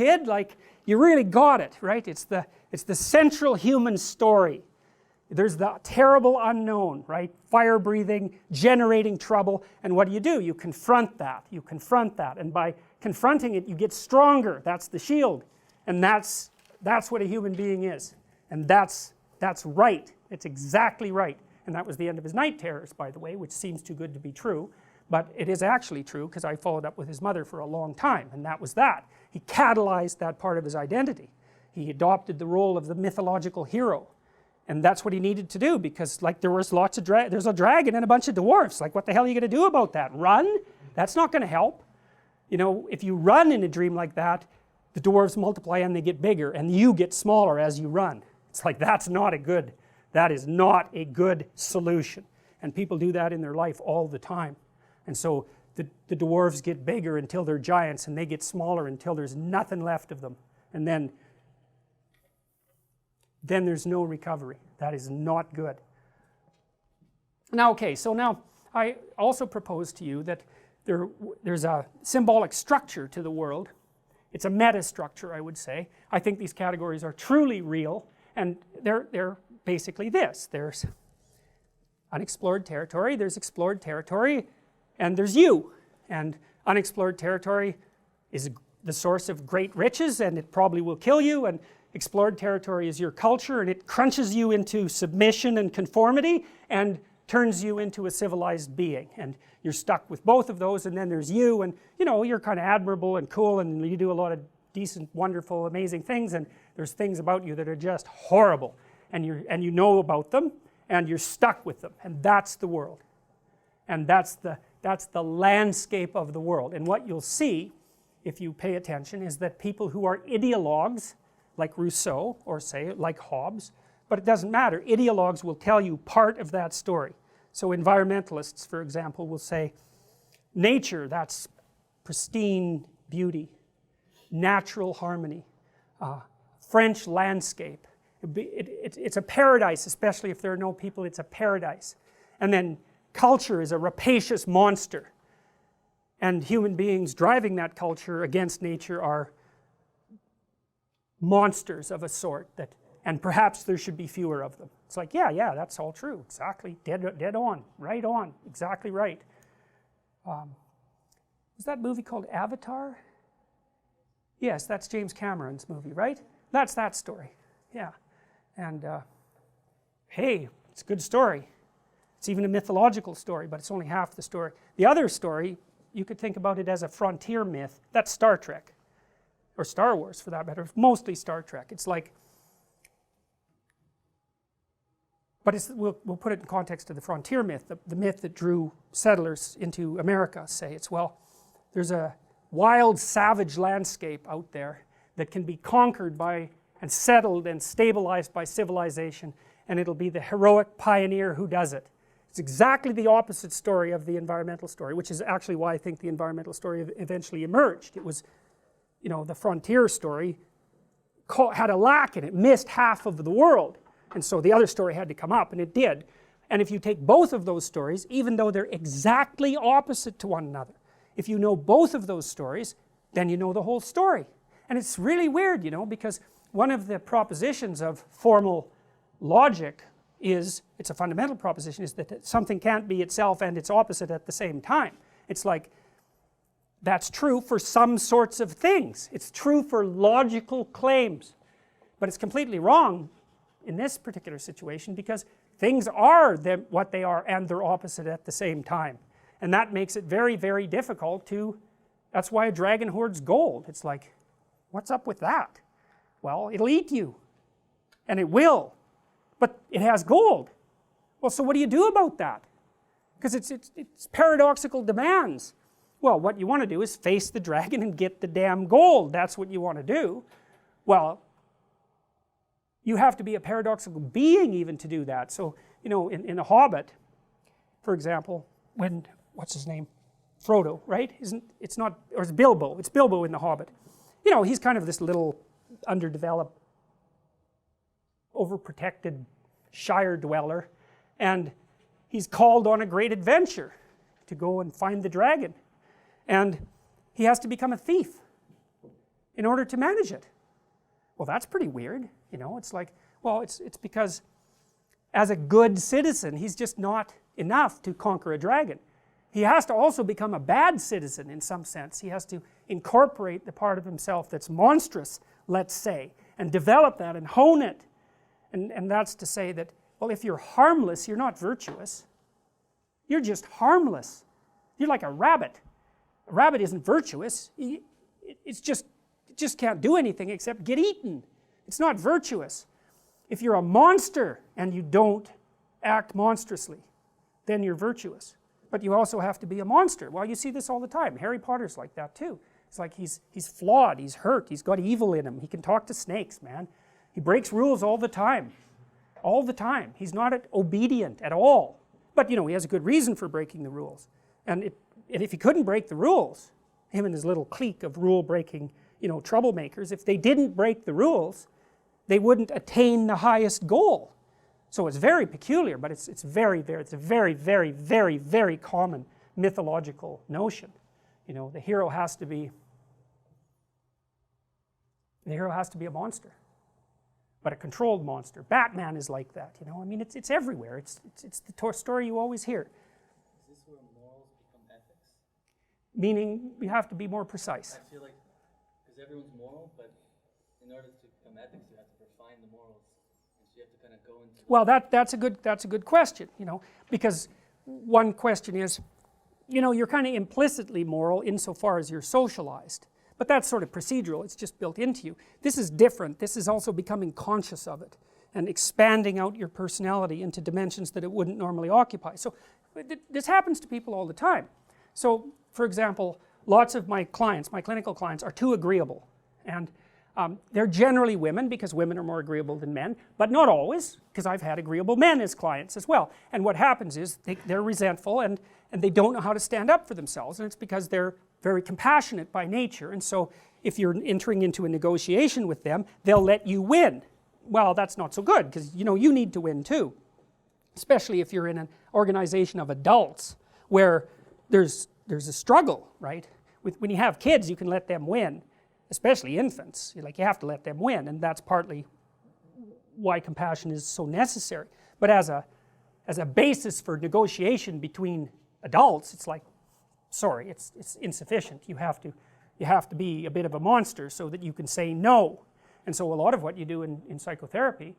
kid, like, you really got it, right? It's the central human story. There's the terrible unknown, right? Fire breathing, generating trouble, and what do? You confront that, and by confronting it, you get stronger. That's the shield, and that's what a human being is, and that's right. It's exactly right, and that was the end of his night terrors, by the way, which seems too good to be true, but it is actually true, because I followed up with his mother for a long time, and that was that. He catalyzed that part of his identity. He adopted the role of the mythological hero, and that's what he needed to do, because like there was lots of there's a dragon and a bunch of dwarfs. Like, what the hell are you going to do about that? Run? That's not going to help. You know, if you run in a dream like that, the dwarves multiply and they get bigger, and you get smaller as you run. It's like, that is not a good solution, and people do that in their life all the time. And so the dwarves get bigger until they're giants, and they get smaller until there's nothing left of them, and then there's no recovery. That is not good. Now, okay, so now I also propose to you that there's a symbolic structure to the world. It's a meta-structure, I would say. I think these categories are truly real, and they're basically this. There's unexplored territory, there's explored territory, and there's you. And unexplored territory is the source of great riches, and it probably will kill you, and explored territory is your culture, and it crunches you into submission and conformity and turns you into a civilized being, and you're stuck with both of those. And then there's you, and you know, you're kind of admirable and cool, and you do a lot of decent, wonderful, amazing things, and there's things about you that are just horrible, and you know about them, and you're stuck with them, and that's the world, and that's the landscape of the world. And what you'll see, if you pay attention, is that people who are ideologues, like Rousseau, or say like Hobbes, but it doesn't matter, ideologues will tell you part of that story. So environmentalists, for example, will say nature, that's pristine beauty, natural harmony, French landscape, it's a paradise, especially if there are no people, it's a paradise. And then culture is a rapacious monster, and human beings driving that culture against nature are monsters of a sort, and perhaps there should be fewer of them. It's like, yeah, that's all true, exactly, dead on, right on, exactly right. Was that movie called Avatar? Yes, that's James Cameron's movie, right? That's that story, yeah. And hey, it's a good story. It's even a mythological story, but it's only half the story. The other story, you could think about it as a frontier myth. That's Star Trek, or Star Wars for that matter, mostly Star Trek. It's like, but we'll put it in context of the frontier myth, the myth that drew settlers into America, say. It's, well, there's a wild, savage landscape out there that can be conquered by, and settled and stabilized by civilization, and it'll be the heroic pioneer who does it. It's exactly the opposite story of the environmental story, which is actually why I think the environmental story eventually emerged. It was, you know, the frontier story had a lack in it, missed half of the world, and so the other story had to come up, and it did. And if you take both of those stories, even though they're exactly opposite to one another, if you know both of those stories, then you know the whole story. And it's really weird, you know, because one of the propositions of formal logic is, it's a fundamental proposition, is that something can't be itself and its opposite at the same time. It's like, that's true for some sorts of things. It's true for logical claims. But it's completely wrong in this particular situation, because things are what they are and they're opposite at the same time. And that makes it very, very difficult to, that's why a dragon hoards gold. It's like, what's up with that? Well, it'll eat you, and it will, but it has gold. Well, so what do you do about that? Because it's paradoxical demands. Well, what you want to do is face the dragon and get the damn gold. That's what you want to do. Well, you have to be a paradoxical being even to do that. So, you know, in The Hobbit, for example, when, what's his name? Frodo, right? It's not, or it's Bilbo. It's Bilbo in The Hobbit. You know, he's kind of this little underdeveloped, overprotected shire dweller, and he's called on a great adventure to go and find the dragon, and he has to become a thief in order to manage it. Well, that's pretty weird, you know. It's like, well, it's because as a good citizen he's just not enough to conquer a dragon. He has to also become a bad citizen in some sense. He has to incorporate the part of himself that's monstrous, let's say, and develop that and hone it. And that's to say that, well, if you're harmless, you're not virtuous. You're just harmless. You're like a rabbit. A rabbit isn't virtuous. It just can't do anything except get eaten. It's not virtuous. If you're a monster and you don't act monstrously, then you're virtuous. But you also have to be a monster. Well, you see this all the time. Harry Potter's like that too. It's like he's flawed, he's hurt, he's got evil in him. He can talk to snakes, man. He breaks rules all the time. All the time. He's not obedient at all. But you know, he has a good reason for breaking the rules. And if he couldn't break the rules, him and his little clique of rule-breaking, you know, troublemakers, if they didn't break the rules, they wouldn't attain the highest goal. So it's very peculiar, but it's a very, very common mythological notion. You know, the hero has to be a monster, but a controlled monster. Batman is like that, you know. I mean, it's everywhere. It's the story you always hear. Is this where morals become ethics? Meaning, you have to be more precise. I feel like, because everyone's moral, but in order to become ethics, you have to refine the morals. You have to kind of go into. Well, that's a good question, you know, because one question is, you know, you're kind of implicitly moral insofar as you're socialized, but that's sort of procedural. It's just built into you. This is different. This is also becoming conscious of it and expanding out your personality into dimensions that it wouldn't normally occupy. So this happens to people all the time. So, for example, lots of my clients, my clinical clients, are too agreeable, and they're generally women because women are more agreeable than men, but not always, because I've had agreeable men as clients as well. And what happens is they're resentful and they don't know how to stand up for themselves, and it's because they're very compassionate by nature. And so if you're entering into a negotiation with them, they'll let you win. Well, that's not so good, because you know you need to win too, especially if you're in an organization of adults where there's a struggle, right? When you have kids, you can let them win. Especially infants, you have to let them win, and that's partly why compassion is so necessary. But as a basis for negotiation between adults, it's like, sorry, it's insufficient. You have to be a bit of a monster so that you can say no. And so a lot of what you do in psychotherapy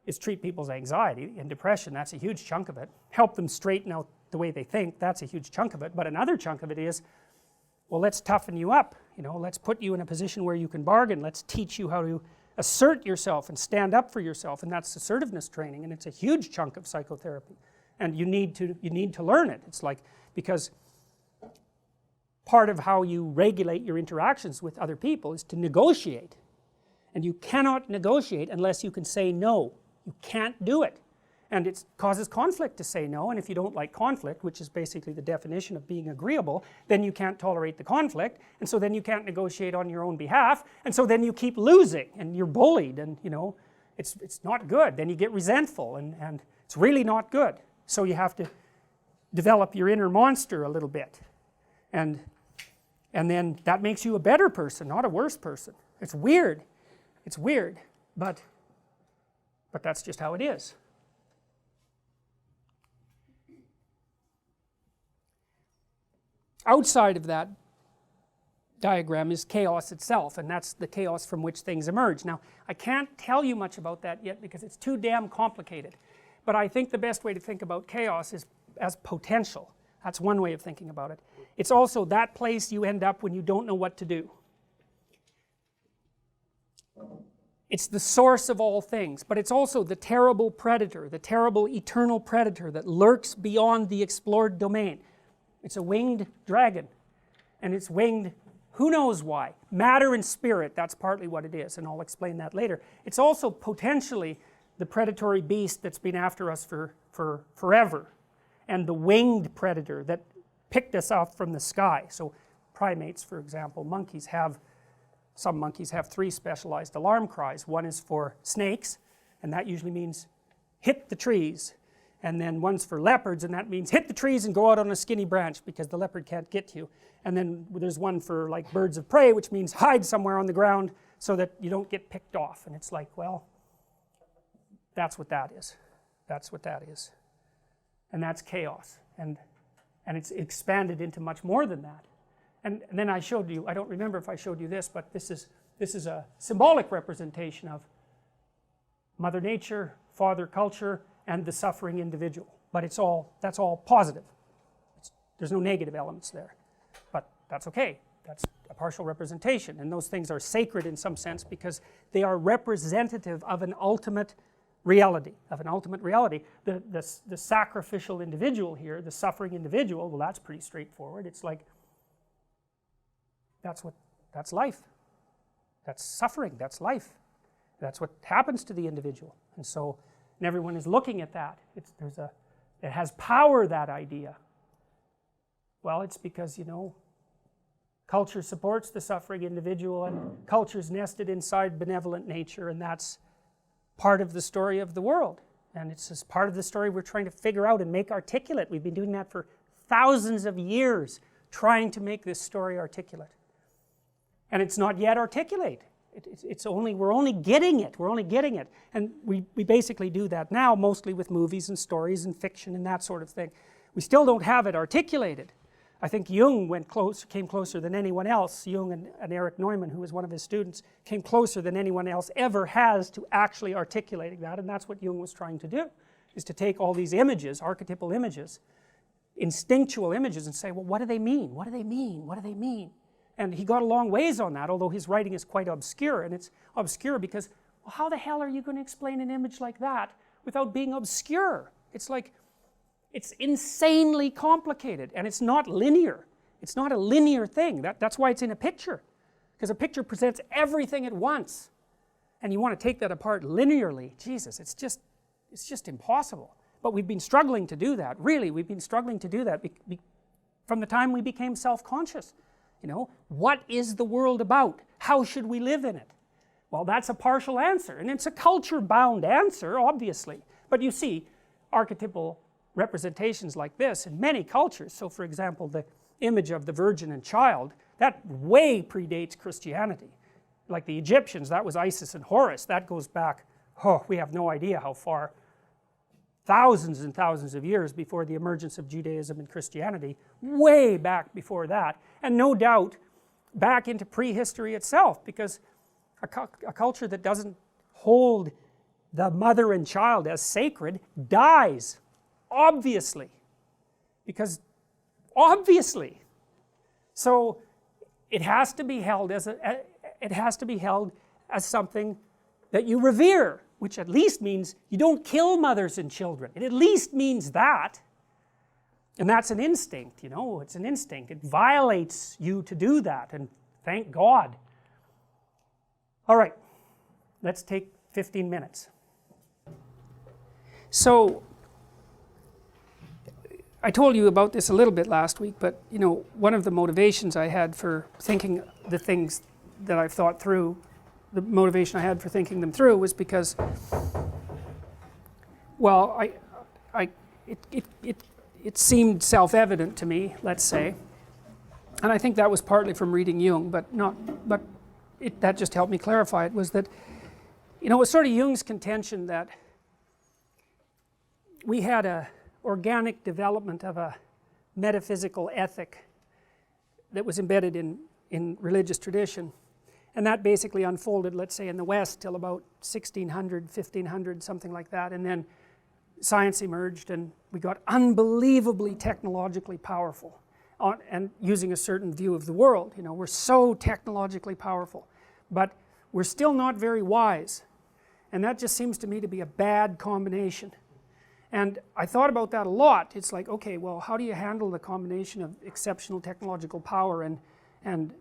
is treat people's anxiety and depression. That's a huge chunk of it. Help them straighten out the way they think. That's a huge chunk of it. But another chunk of it is, well, let's toughen you up, you know, let's put you in a position where you can bargain, let's teach you how to assert yourself and stand up for yourself, and that's assertiveness training, and it's a huge chunk of psychotherapy, and you need to learn it. It's like, because part of how you regulate your interactions with other people is to negotiate, and you cannot negotiate unless you can say no. You can't do it. And it causes conflict to say no, and if you don't like conflict, which is basically the definition of being agreeable, then you can't tolerate the conflict, and so then you can't negotiate on your own behalf, and so then you keep losing, and you're bullied, and you know, it's not good. Then you get resentful, and it's really not good. So you have to develop your inner monster a little bit, and then that makes you a better person, not a worse person. It's weird, but that's just how it is. Outside of that diagram is chaos itself, and that's the chaos from which things emerge. Now, I can't tell you much about that yet because it's too damn complicated, but I think the best way to think about chaos is as potential. That's one way of thinking about it. It's also that place you end up when you don't know what to do. It's the source of all things, but it's also the terrible predator, the terrible eternal predator that lurks beyond the explored domain. It's a winged dragon, and it's winged, who knows why. Matter and spirit, that's partly what it is, and I'll explain that later. It's also potentially the predatory beast that's been after us for forever, and the winged predator that picked us up from the sky. So primates, for example, some monkeys have 3 specialized alarm cries. One is for snakes, and that usually means hit the trees. and then one's for leopards, and that means hit the trees and go out on a skinny branch because the leopard can't get to you. And then there's one for like birds of prey, which means hide somewhere on the ground so that you don't get picked off. And it's like, well, that's what that is. That's what that is. And that's chaos. And it's expanded into much more than that. And then I showed you, I don't remember if I showed you this, but this is a symbolic representation of Mother Nature, Father Culture, and the suffering individual. But that's all positive. There's no negative elements there. But that's okay. That's a partial representation. And those things are sacred in some sense because they are representative of an ultimate reality. The sacrificial individual here, the suffering individual, well, that's pretty straightforward. It's like, that's life. That's suffering, that's life. That's what happens to the individual. And so, and everyone is looking at that. It has power, that idea. Well, it's because, culture supports the suffering individual, and culture's nested inside benevolent nature, and that's part of the story of the world. And it's just part of the story we're trying to figure out and make articulate. We've been doing that for thousands of years, trying to make this story articulate. And it's not yet articulate. We're only getting it. And we basically do that now, mostly with movies and stories and fiction and that sort of thing. We still don't have it articulated. I think Jung came closer than anyone else. Jung and Erich Neumann, who was one of his students, came closer than anyone else ever has to actually articulating that, and that's what Jung was trying to do, is to take all these images, archetypal images, instinctual images, and say, well, what do they mean? What do they mean? What do they mean? And he got a long ways on that, although his writing is quite obscure. And it's obscure because, well, how the hell are you going to explain an image like that without being obscure? It's like, it's insanely complicated, and it's not linear. It's not a linear thing. That's why it's in a picture, because a picture presents everything at once. And you want to take that apart linearly. Jesus, it's just impossible. But we've been struggling to do that. Really, we've been struggling to do that from the time we became self-conscious. What is the world about? How should we live in it? Well, that's a partial answer, and it's a culture-bound answer, obviously. But you see, archetypal representations like this in many cultures, so for example, the image of the Virgin and Child, that way predates Christianity. Like the Egyptians, that was Isis and Horus. That goes back, we have no idea how far, thousands and thousands of years before the emergence of Judaism and Christianity, way back before that, and no doubt back into prehistory itself, because a culture that doesn't hold the mother and child as sacred dies, obviously, so it has to be held as something that you revere, which at least means you don't kill mothers and children. It at least means that. And that's an instinct, it's an instinct. It violates you to do that, and thank God. All right, let's take 15 minutes. So, I told you about this a little bit last week, but one of the motivations I had for thinking the things that I've thought through, the motivation I had for thinking them through was because, well, it seemed self-evident to me, let's say, and I think that was partly from reading Jung, that just helped me clarify it, was that, it was sort of Jung's contention that we had a organic development of a metaphysical ethic that was embedded in religious tradition, and that basically unfolded, let's say, in the West till about 1600, 1500, something like that, and then science emerged and we got unbelievably technologically powerful and using a certain view of the world. We're so technologically powerful, but we're still not very wise, and that just seems to me to be a bad combination. And I thought about that a lot. It's like, okay, well, how do you handle the combination of exceptional technological power and an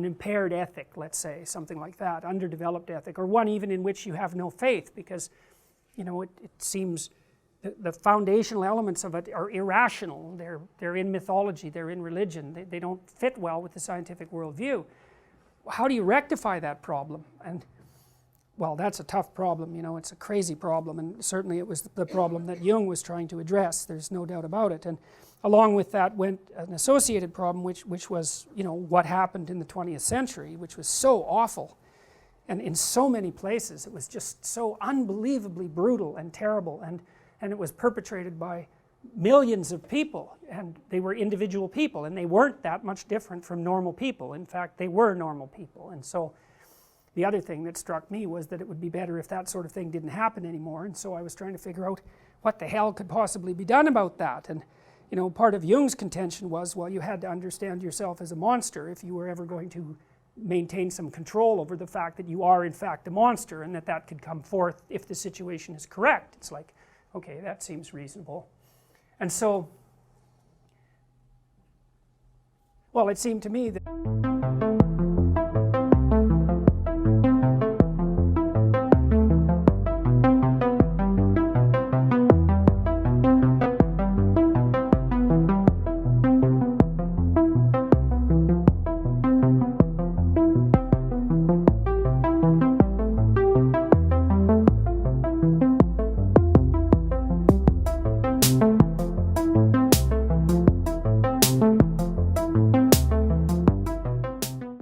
impaired ethic, let's say, something like that, underdeveloped ethic, or one even in which you have no faith, because it seems the foundational elements of it are irrational. They're in mythology, they're in religion, they don't fit well with the scientific worldview. How do you rectify that problem? And well, that's a tough problem, you know, it's a crazy problem, and certainly it was the problem that Jung was trying to address, there's no doubt about it. And along with that went an associated problem, which was, you know, what happened in the 20th century, which was so awful. And in so many places, it was just so unbelievably brutal and terrible, and it was perpetrated by millions of people, and they were individual people, and they weren't that much different from normal people. In fact, they were normal people. And so the other thing that struck me was that it would be better if that sort of thing didn't happen anymore, and so I was trying to figure out what the hell could possibly be done about that. And you know, part of Jung's contention was, well, you had to understand yourself as a monster if you were ever going to maintain some control over the fact that you are in fact a monster, and that could come forth if the situation is correct. It's like, okay, that seems reasonable. And so, well, it seemed to me that